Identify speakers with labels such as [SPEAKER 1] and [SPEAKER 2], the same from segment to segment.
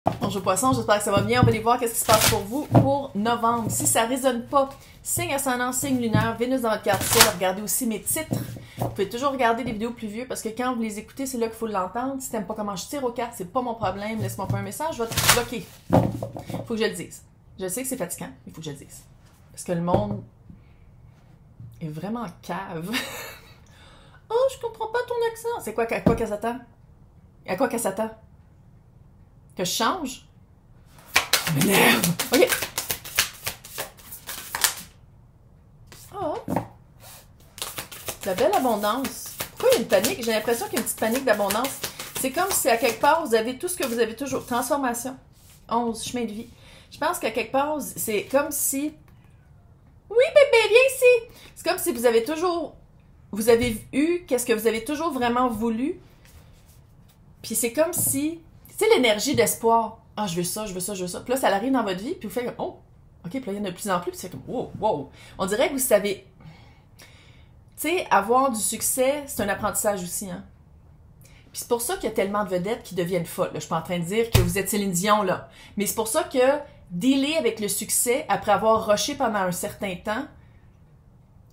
[SPEAKER 1] Bonjour Poisson, j'espère que ça va bien. On va aller voir qu'est-ce qui se passe pour vous pour novembre. Si ça ne résonne pas, signe ascendant, signe lunaire, Vénus dans votre carte ciel. Regardez aussi mes titres. Vous pouvez toujours regarder les vidéos plus vieux parce que quand vous les écoutez, c'est là qu'il faut l'entendre. Si t'aimes pas comment je tire aux cartes, c'est pas mon problème. Laisse-moi pas un message, je vais te bloquer. Faut que je le dise. Je sais que c'est fatigant, il faut que je le dise. Parce que le monde est vraiment cave. Oh, je comprends pas ton accent. C'est quoi, à quoi qu'elle s'attend? À quoi qu'elle s'attend? Que je change? Ça m'énerve! Ok. Oh! La belle abondance. Pourquoi il y a une panique? J'ai l'impression qu'il y a une petite panique d'abondance. C'est comme si à quelque part, vous avez tout ce que vous avez toujours. Transformation. 11, chemin de vie. Je pense qu'à quelque part, c'est comme si... Oui, bébé, viens ici! C'est comme si vous avez toujours... Vous avez eu qu'est-ce que vous avez toujours vraiment voulu. Puis c'est comme si... Tu sais, l'énergie d'espoir. Ah, je veux ça, je veux ça, je veux ça. Puis là, ça arrive dans votre vie, puis vous faites comme, oh, ok, puis là, il y en a de plus en plus, puis c'est comme, wow, wow. On dirait que vous savez. Tu sais, avoir du succès, c'est un apprentissage aussi, hein. Puis c'est pour ça qu'il y a tellement de vedettes qui deviennent folles. Là. Je suis pas en train de dire que vous êtes Céline Dion, là. Mais c'est pour ça que dealer avec le succès, après avoir rushé pendant un certain temps,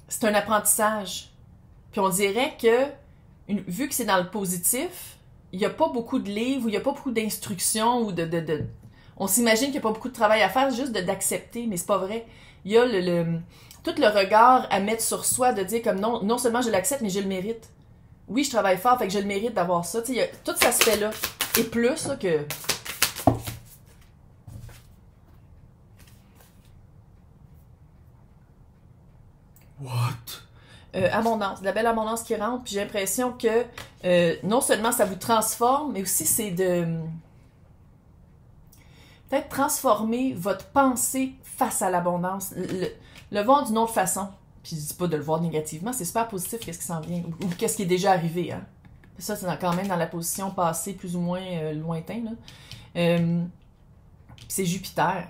[SPEAKER 1] c'est un apprentissage. Puis on dirait que, vu que c'est dans le positif, il n'y a pas beaucoup de livres, ou il n'y a pas beaucoup d'instructions, ou On s'imagine qu'il n'y a pas beaucoup de travail à faire, juste d'accepter, mais c'est pas vrai. Il y a tout le regard à mettre sur soi, de dire comme non seulement je l'accepte, mais je le mérite. Oui, je travaille fort, fait que je le mérite d'avoir ça. Tu sais, il y a tout cet aspect-là. Et plus, là, que... What? Abondance, de la belle abondance qui rentre, puis j'ai l'impression que non seulement ça vous transforme, mais aussi c'est de peut-être transformer votre pensée face à l'abondance, le voir d'une autre façon. Puis je dis pas de le voir négativement, c'est super positif qu'est-ce qui s'en vient, ou qu'est-ce qui est déjà arrivé, hein. Ça, c'est quand même dans la position passée plus ou moins lointain, là. C'est Jupiter.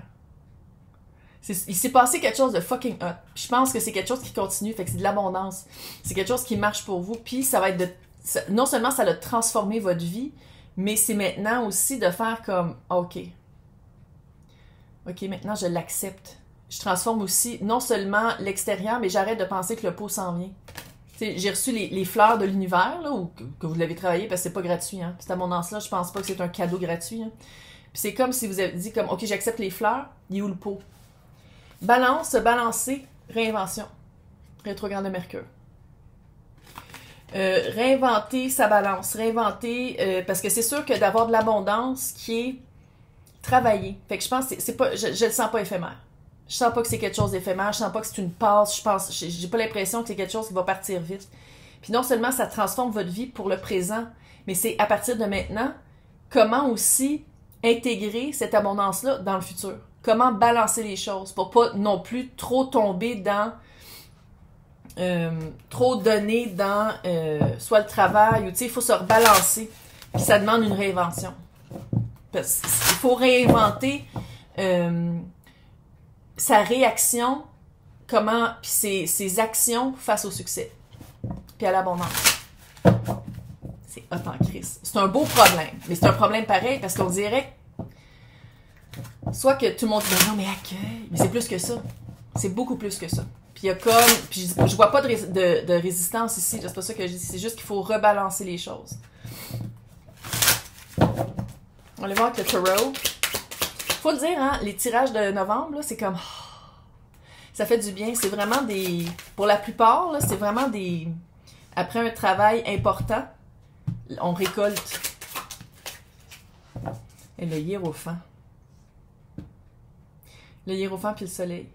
[SPEAKER 1] Il s'est passé quelque chose de fucking hot. Puis je pense que c'est quelque chose qui continue, fait que c'est de l'abondance. C'est quelque chose qui marche pour vous, puis ça va être de... Non seulement ça va transformer votre vie, mais c'est maintenant aussi de faire comme, OK, maintenant je l'accepte. Je transforme aussi non seulement l'extérieur, mais j'arrête de penser que le pot s'en vient. J'ai reçu les fleurs de l'univers, là, ou que vous l'avez travaillé, parce que c'est pas gratuit. Hein. Cette abondance-là, je pense pas que c'est un cadeau gratuit. Hein. Puis c'est comme si vous avez dit, comme, OK, j'accepte les fleurs, il est où le pot? Balance, se balancer, réinvention. Rétrograde de Mercure. Réinventer sa balance. Réinventer, parce que c'est sûr que d'avoir de l'abondance qui est travaillée. Fait que je pense que c'est pas, je le sens pas éphémère. Je sens pas que c'est quelque chose d'éphémère. Je sens pas que c'est une passe. J'ai pas l'impression que c'est quelque chose qui va partir vite. Puis non seulement ça transforme votre vie pour le présent, mais c'est à partir de maintenant, comment aussi intégrer cette abondance-là dans le futur. Comment balancer les choses pour pas non plus trop tomber dans trop donner dans soit le travail ou tu sais, il faut se rebalancer. Puis ça demande une réinvention. Parce qu'il faut réinventer sa réaction, comment, puis ses actions face au succès. Puis à l'abondance. C'est hot en crise. C'est un beau problème, mais c'est un problème pareil parce qu'on dirait soit que tout le monde dit non mais accueille, mais c'est plus que ça. C'est beaucoup plus que ça. Puis il y a comme, puis je vois pas de résistance ici, c'est pas ça que je dis, c'est juste qu'il faut rebalancer les choses. On va aller voir avec le tarot. Faut le dire, hein, les tirages de novembre, là, c'est comme, ça fait du bien. C'est vraiment des, pour la plupart, là, c'est vraiment des, après un travail important, on récolte. Et le hiérophant. Le hiérophant puis le soleil.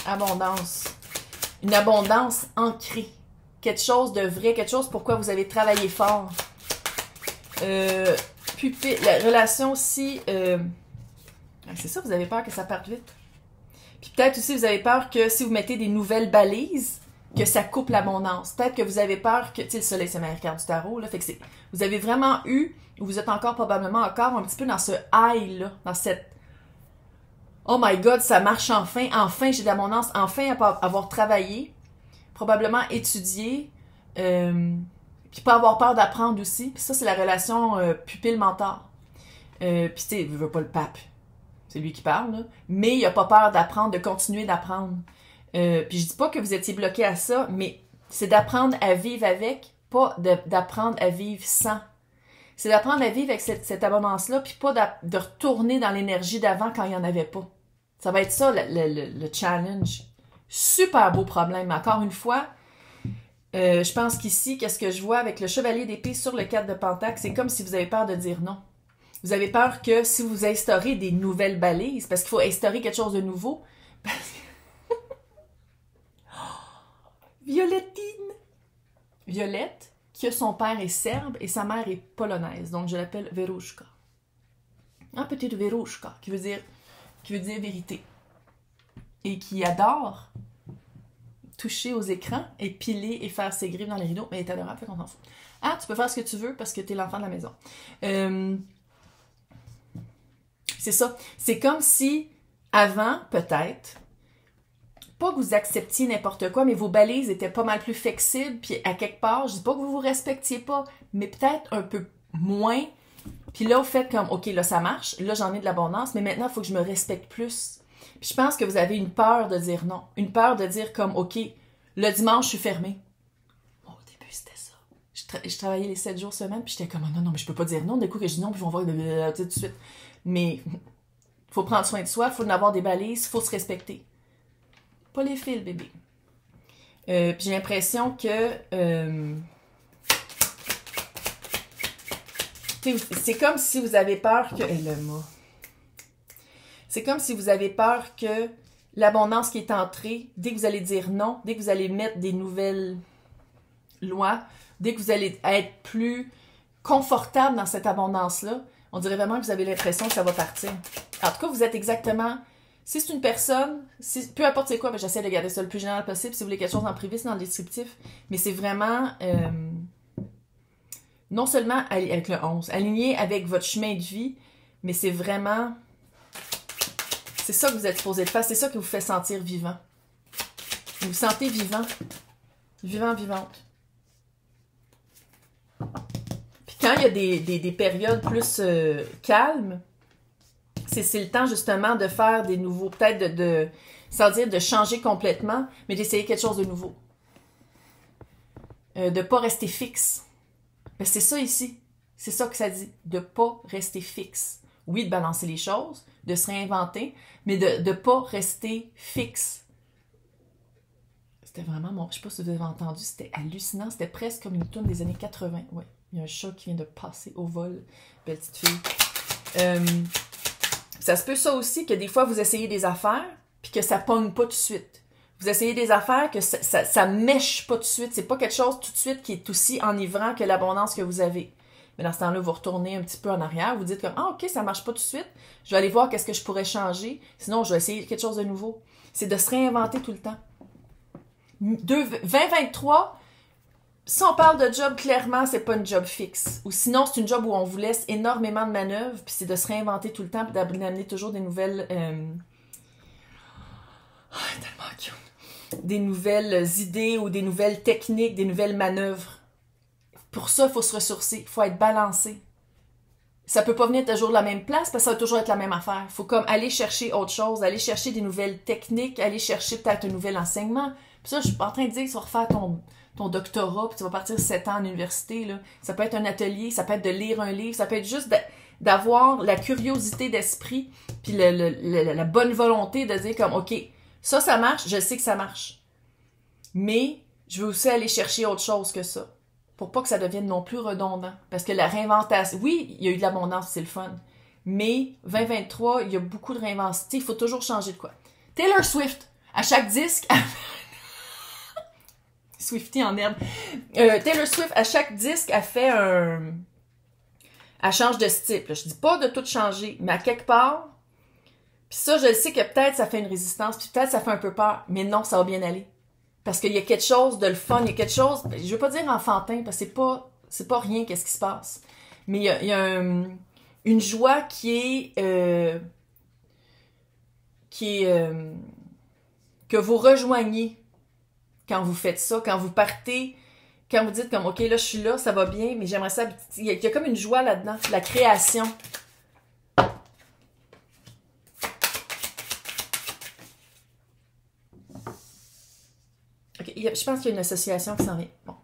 [SPEAKER 1] Abondance. Une abondance ancrée. Quelque chose de vrai, quelque chose pourquoi vous avez travaillé fort. Pupille, la relation aussi... c'est ça, vous avez peur que ça parte vite. Puis peut-être aussi, vous avez peur que si vous mettez des nouvelles balises, que ça coupe l'abondance. Peut-être que vous avez peur que... Tu sais, le soleil, c'est ma carte du tarot, là. Fait que c'est... Vous avez vraiment eu, ou vous êtes encore probablement encore un petit peu dans ce high, là, dans cette... Oh my God, ça marche enfin. Enfin, j'ai de l'abondance. Enfin, avoir travaillé, probablement étudié, puis pas avoir peur d'apprendre aussi. Puis ça, c'est la relation pupille-mentor. Puis tu sais, il veut pas le pape. C'est lui qui parle, là. Mais il a pas peur d'apprendre, de continuer d'apprendre. Puis je dis pas que vous étiez bloqué à ça, mais c'est d'apprendre à vivre avec, pas d'apprendre à vivre sans. C'est d'apprendre à vivre avec cette abondance-là, puis pas de retourner dans l'énergie d'avant quand il n'y en avait pas. Ça va être ça, le challenge. Super beau problème. Encore une fois, je pense qu'ici, qu'est-ce que je vois avec le chevalier d'épée sur le 4 de Pentacle, c'est comme si vous avez peur de dire non. Vous avez peur que si vous instaurez des nouvelles balises, parce qu'il faut instaurer quelque chose de nouveau. Violettine! Violette, que son père est serbe et sa mère est polonaise. Donc, je l'appelle Verouchka. Un petite Verouchka, qui veut dire vérité. Et qui adore toucher aux écrans et piler et faire ses griffes dans les rideaux. Mais elle est adorable, fait qu'on s'en fout. Ah, tu peux faire ce que tu veux parce que t'es l'enfant de la maison. C'est ça. C'est comme si, avant, peut-être, pas que vous acceptiez n'importe quoi, mais vos balises étaient pas mal plus flexibles, puis à quelque part, je dis pas que vous vous respectiez pas, mais peut-être un peu moins. Puis là, vous faites comme, OK, là, ça marche, là, j'en ai de l'abondance, mais maintenant, il faut que je me respecte plus. Puis je pense que vous avez une peur de dire non. Une peur de dire comme, OK, le dimanche, je suis fermée. Au début, c'était ça. Je travaillais les 7 jours semaine, puis j'étais comme, non, mais je peux pas dire non. D'un coup, que je dis non, puis ils vont voir tout de suite. Mais il faut prendre soin de soi, il faut en avoir des balises, il faut se respecter. Pas les fils, bébé. Puis j'ai l'impression que... c'est comme si vous avez peur que... le mot. C'est comme si vous avez peur que l'abondance qui est entrée, dès que vous allez dire non, dès que vous allez mettre des nouvelles lois, dès que vous allez être plus confortable dans cette abondance-là, on dirait vraiment que vous avez l'impression que ça va partir. En tout cas, vous êtes exactement... Si c'est une personne, peu importe c'est quoi, mais j'essaie de garder ça le plus général possible. Si vous voulez quelque chose en privé, c'est dans le descriptif. Mais c'est vraiment, non seulement avec le 11, aligné avec votre chemin de vie, mais c'est vraiment, c'est ça que vous êtes supposé de faire. C'est ça qui vous fait sentir vivant. Vous vous sentez vivant. Vivant, vivante. Puis quand il y a des périodes plus calmes, c'est le temps justement de faire des nouveaux, peut-être sans dire de changer complètement, mais d'essayer quelque chose de nouveau. De pas rester fixe. Ben, c'est ça ici. C'est ça que ça dit. De pas rester fixe. Oui, de balancer les choses, de se réinventer, mais de pas rester fixe. C'était vraiment mon... Je sais pas si vous avez entendu, c'était hallucinant. C'était presque comme une tourne des années 80. Ouais, il y a un chat qui vient de passer au vol. Belle petite fille. Ça se peut ça aussi que des fois vous essayez des affaires puis que ça pogne pas tout de suite. Vous essayez des affaires que ça mèche pas tout de suite. C'est pas quelque chose tout de suite qui est aussi enivrant que l'abondance que vous avez. Mais dans ce temps-là, vous retournez un petit peu en arrière. Vous dites comme, ah ok, ça marche pas tout de suite. Je vais aller voir qu'est-ce que je pourrais changer. Sinon, je vais essayer quelque chose de nouveau. C'est de se réinventer tout le temps. 2023, si on parle de job, clairement, c'est pas une job fixe. Ou sinon, c'est une job où on vous laisse énormément de manœuvres, puis c'est de se réinventer tout le temps, puis d'amener toujours des nouvelles... tellement cute. Des nouvelles idées ou des nouvelles techniques, des nouvelles manœuvres. Pour ça, il faut se ressourcer, il faut être balancé. Ça peut pas venir toujours de la même place, parce que ça va toujours être la même affaire. Il faut comme aller chercher autre chose, aller chercher des nouvelles techniques, aller chercher peut-être un nouvel enseignement. Puis ça, je suis pas en train de dire que tu vas refaire ton doctorat, puis tu vas partir 7 ans en université, là. Ça peut être un atelier, ça peut être de lire un livre, ça peut être juste d'avoir la curiosité d'esprit, puis la bonne volonté de dire comme, OK, ça marche, je sais que ça marche. Mais je veux aussi aller chercher autre chose que ça, pour pas que ça devienne non plus redondant. Parce que la réinventation, oui, il y a eu de l'abondance, c'est le fun, mais 2023, il y a beaucoup de réinvention. Il faut toujours changer de quoi. Taylor Swift, à chaque disque... Swiftie en herbe. Taylor Swift, à chaque disque, elle fait un... Elle change de style. Là, je dis pas de tout changer, mais à quelque part... Puis ça, je le sais que peut-être ça fait une résistance, puis peut-être ça fait un peu peur, mais non, ça va bien aller. Parce qu'il y a quelque chose de le fun, il y a quelque chose... Je veux pas dire enfantin, parce que c'est pas rien qu'est-ce qui se passe. Mais il y a une joie qui est... que vous rejoignez quand vous faites ça, quand vous partez, quand vous dites comme, OK, là, je suis là, ça va bien, mais j'aimerais ça... Il y a comme une joie là-dedans, la création. je pense qu'il y a une association qui s'en vient. Bon.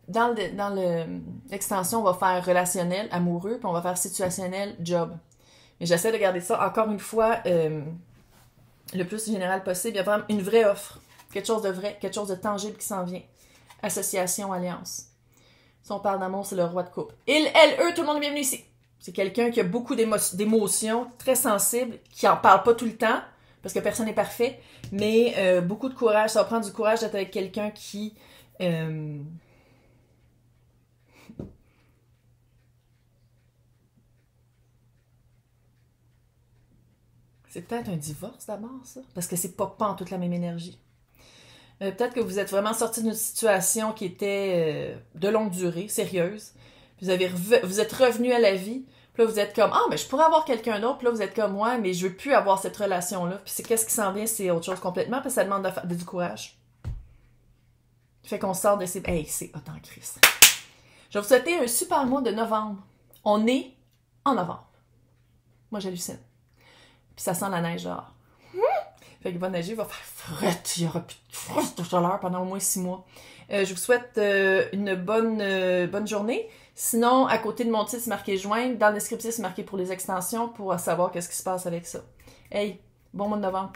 [SPEAKER 1] Dans l'extension, on va faire relationnel, amoureux, puis on va faire situationnel, job. Mais j'essaie de garder ça, encore une fois, le plus général possible. Il y a vraiment une vraie offre. Quelque chose de vrai, quelque chose de tangible qui s'en vient. Association, alliance. Si on parle d'amour, c'est le roi de coupe. Il, elle, eux, tout le monde est bienvenu ici. C'est quelqu'un qui a beaucoup d'émotions, très sensible, qui en parle pas tout le temps, parce que personne n'est parfait, mais beaucoup de courage. Ça va prendre du courage d'être avec quelqu'un qui... C'est peut-être un divorce d'abord, ça, parce que c'est pas en toute la même énergie. Peut-être que vous êtes vraiment sorti d'une situation qui était de longue durée, sérieuse. Vous êtes revenu à la vie. Puis là, vous êtes comme, mais je pourrais avoir quelqu'un d'autre. Puis là, vous êtes comme, ouais, mais je veux plus avoir cette relation-là. Puis qu'est-ce qui s'en vient, c'est autre chose complètement, parce que ça demande du courage. Fait qu'on sort de ces... Hey, c'est hot en crise. Je vais vous souhaiter un super mois de novembre. On est en novembre. Moi, j'hallucine. Puis ça sent la neige dehors. Fait que il va neiger, il va faire frette. Il y aura plus de frette de chaleur pendant au moins 6 mois. Je vous souhaite une bonne journée. Sinon, à côté de mon titre, c'est marqué joindre. Dans le descriptif, c'est marqué pour les extensions pour savoir qu'est-ce qui se passe avec ça. Hey, bon mois de novembre.